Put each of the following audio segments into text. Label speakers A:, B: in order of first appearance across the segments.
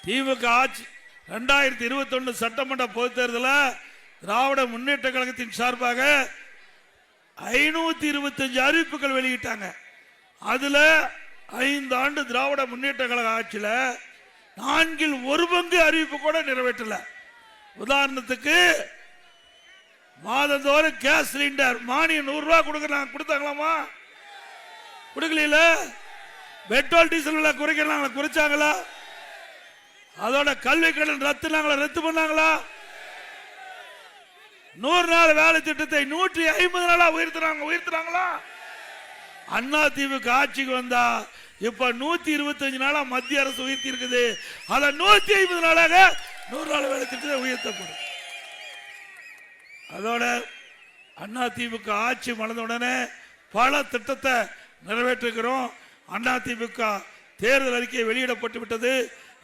A: திமுக ஆட்சி 2021 சட்டமன்ற பொதுத் தேர்தலில் திராவிட முன்னேற்ற கழகத்தின் சார்பாக 525 அறிவிப்புகள் வெளியிட்டாங்க. அதுல 5 ஆண்டு திராவிட முன்னேற்ற கழக ஆட்சியில் 1/4 பங்கு அறிவிப்பு கூட நிறைவேற்றல. உதாரணத்துக்கு மாதந்தோறும் கேஸ் சிலிண்டர் மானியம் 100 ரூபாய் கொடுத்தாங்களாமா? கொடுக்கல. பெட்ரோல் டீசல் குறைக்கிறாங்க, குறைச்சாங்களா? அதோட கல்வி கடன் ரத்து பண்ணாங்களா? 100 நாள் வேலை திட்டத்தை 150 நாளா உயர்த்துறாங்களா? அண்ணா திமுக ஆட்சிக்கு வந்தா இப்ப 125 நாளா மத்திய அரசு உயர்த்தி இருக்குது. அத 150 நாளாக 100 நாள் வேலை திட்டத்தை உயர்த்தப்படும். அதோட அண்ணா திமுக ஆட்சி மலர்ந்தவுடனே பல திட்டத்தை நிறைவேற்றுகிறோம். அண்ணா திமுக தேர்தல் அறிக்கை வெளியிடப்பட்டு விட்டது.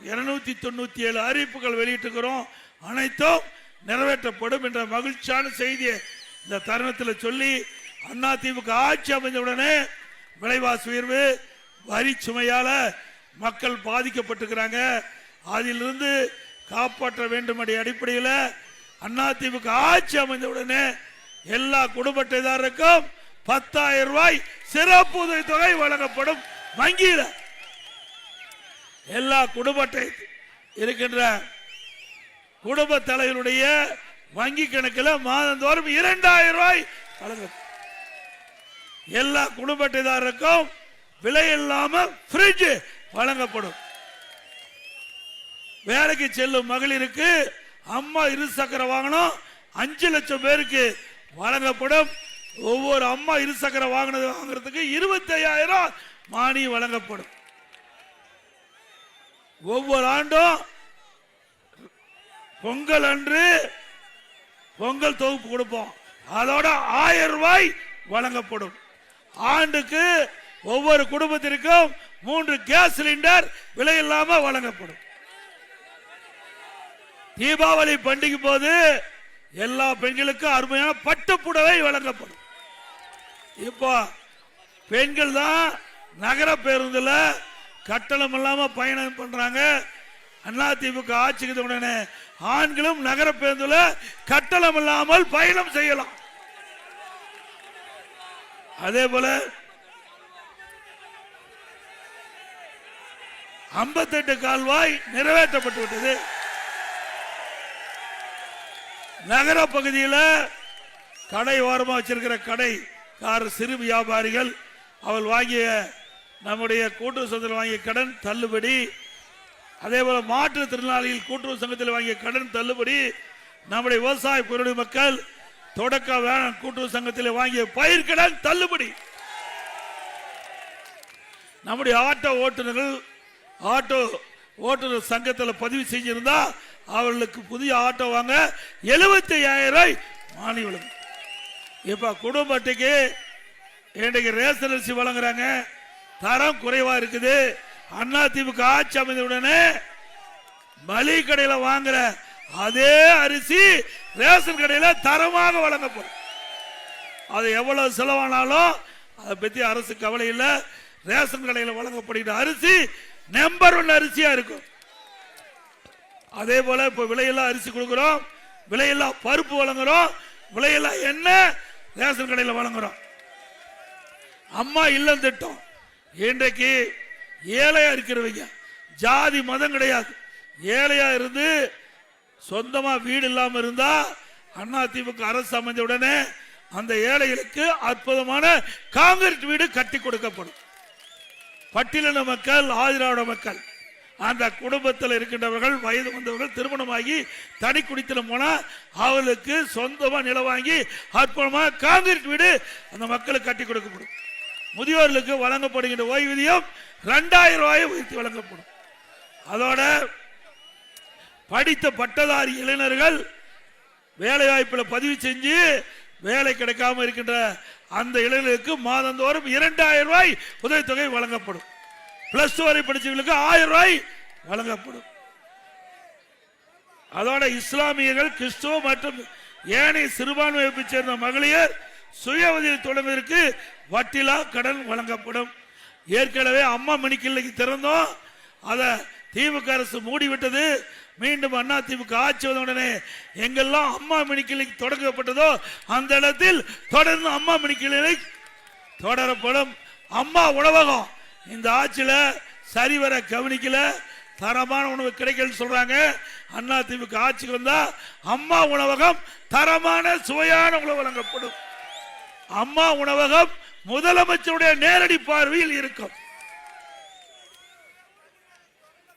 A: 297 அறிவிப்புகள் வெளியிட்டிருக்கிறோம். அனைத்தும் நிறைவேற்றப்படும் என்ற மகிழ்ச்சியான செய்தியை இந்த தருணத்தில் சொல்லி, அண்ணா திமுக ஆட்சி அமைந்தவுடனே விலைவாசி உயர்வு, வரி சுமையால மக்கள் பாதிக்கப்பட்டிருக்கிறாங்க. அதிலிருந்து காப்பாற்ற வேண்டும் என்ற அடிப்படையில் அண்ணா திமுக ஆட்சி அமைந்தவுடனே எல்லா குடும்ப அட்டைதாரருக்கும் 10,000 ரூபாய் சிறப்பு உதவித்தொகை வழங்கப்படும். வங்கியில் எல்லா குடும்ப அட்டை இருக்கின்ற குடும்ப தலைவருடைய வங்கி கணக்கில் மாதந்தோறும் 2,000 ரூபாய் வழங்கும். எல்லா குடும்ப அட்டைதாரருக்கும் விலை இல்லாமல் ஃப்ரிட்ஜ் வழங்கப்படும். வேலைக்கு செல்லும் மகளிருக்கு அம்மா இருசக்கர வாகனம் 5 லட்சம் பேருக்கு வழங்கப்படும். ஒவ்வொரு அம்மா இருசக்கர வாகனம் வாங்குறதுக்கு 25,000 மானியம் வழங்கப்படும். ஒவ்வொரு ஆண்டும் பொங்கல் அன்று பொங்கல் தொகுப்பு கொடுப்போம். அதோட 1000 ரூபாய் வழங்கப்படும். ஆண்டுக்கு ஒவ்வொரு குடும்பத்திற்கும் 3 கேஸ் சிலிண்டர் விலை இல்லாமல் வழங்கப்படும். தீபாவளி பண்டிகை போது எல்லா பெண்களுக்கும் அருமையான பட்டு புடவை வழங்கப்படும். இப்போ பெண்கள் தான் நகர பேருந்துல கட்டணம் இல்லாம பயணம் பண்றாங்க. அண்ணா திமுக ஆட்சிக்கு உடனே ஆண்களும் நகர பேருந்துல கட்டணம் இல்லாமல் பயணம் செய்யலாம். அதே போல 58 கால்வாய் நிறைவேற்றப்பட்டு விட்டது. நகர பகுதியில் கடை ஓரமாக வச்சிருக்கிற கடைக்காரர் சிறு வியாபாரிகள் அவள் வாங்கிய நம்முடைய கூட்டுறவு சங்கத்தில் வாங்கிய கடன் தள்ளுபடி, அதே போல மாற்றுத்திறனாளிகள் கூட்டுறவு சங்கத்தில் வாங்கிய கடன் தள்ளுபடி, நம்முடைய விவசாய பொருள் மக்கள் தொடக்க வேளாண் கூட்டுறவு சங்கத்தில் வாங்கிய பயிர்கடன் தள்ளுபடி, நம்முடைய ஆட்டோ ஓட்டுநர் சங்கத்தில் பதிவு செஞ்சிருந்தா அவர்களுக்கு புதிய ஆட்டோ வாங்க 75,000 மானியம். இப்ப குடும்ப அட்டைக்கு இன்றைக்கு ரேஷன் அரிசி வழங்குறாங்க. தரம் குறைவா இருக்குது. அண்ணா திமுக ஆட்சி அமைந்தவுடனே மளிகை கடையில் வாங்குற அதே அரிசி ரேஷன் கடையில் தரமாக வழங்கப்படும். அது எவ்வளவு செலவானாலும் அதை பற்றி அரசு கவலை இல்லை. ரேஷன் கடையில் வழங்கப்படுகிற அரிசி நம்பர் 1 அரிசியா இருக்கும். அதே போல இப்ப விலையில்லா அரிசி கொடுக்கிறோம், விலையில்லா பருப்பு வழங்குறோம், விலையில்லா எண்ணெய் ரேஷன் கடையில் வழங்குறோம். அம்மா இல்லம் திட்டம் இன்றைக்கு ஏழையா இருக்கிறவங்க, ஜாதி மதம் கிடையாது, ஏழையா இருந்து சொந்தமா வீடு இல்லாம இருந்தா அண்ணா திமுக அரசு அமைஞ்ச உடனே அந்த ஏழைகளுக்கு அற்புதமான காங்கிரீட் வீடு கட்டி கொடுக்கப்படும். பட்டியலின மக்கள், ஆதிராவிட மக்கள், அந்த குடும்பத்தில் இருக்கின்றவர்கள், வயது வந்தவர்கள், திருமணமாகி தனி குடித்தனம் போனா அவர்களுக்கு சொந்தமா நிலம் வாங்கி அற்புதமாக காங்கிரீட் வீடு அந்த மக்களுக்கு கட்டி கொடுக்கப்படும். முதியோர்களுக்கு வழங்கப்படுகின்ற ஓய்வூதியம் 2,000 ரூபாயை உயர்த்தி வழங்கப்படும். அதோட படித்த பட்டதாரி இளைஞர்கள் வேலை வாய்ப்பில் பதிவு செஞ்சு வேலை கிடைக்காம இருக்கின்ற அந்த இளைஞர்களுக்கு மாதந்தோறும் 2,000 ரூபாய் உதவித்தொகை வழங்கப்படும். பிளஸ் 2 வரை படிச்சவர்களுக்கு 1000 ரூபாய் வழங்கப்படும். அதோட இஸ்லாமியர்கள், கிறிஸ்துவ மற்றும் ஏனைய சிறுபான்மை வகுப்பை சேர்ந்த மகளிர் சுய உதவி தொடங்குவதற்கு வட்டிலா கடன் வழங்கப்படும். ஏற்கனவே அம்மா மணிக்கிள்ளைக்கு திறந்தோம், அதை திமுக அரசு மூடிவிட்டது. மீண்டும் அண்ணா திமுக ஆட்சி வந்தவுடனே எங்கெல்லாம் அம்மா மினி கிளினிக் தொடங்கப்பட்டதோ அந்த இடத்தில் தொடர்ந்து அம்மா மினி கிளினிக் தொடரப்படும். அம்மா உணவகம் இந்த ஆட்சியில சரிவர கவனிக்கல, தரமான உணவு கிடைக்கல சொல்றாங்க. அண்ணா திமுக ஆட்சிக்கு வந்தா அம்மா உணவகம் தரமான சுவையான உணவு வழங்கப்படும். அம்மா உணவகம் முதலமைச்சருடைய நேரடி பார்வையில் இருக்கும்.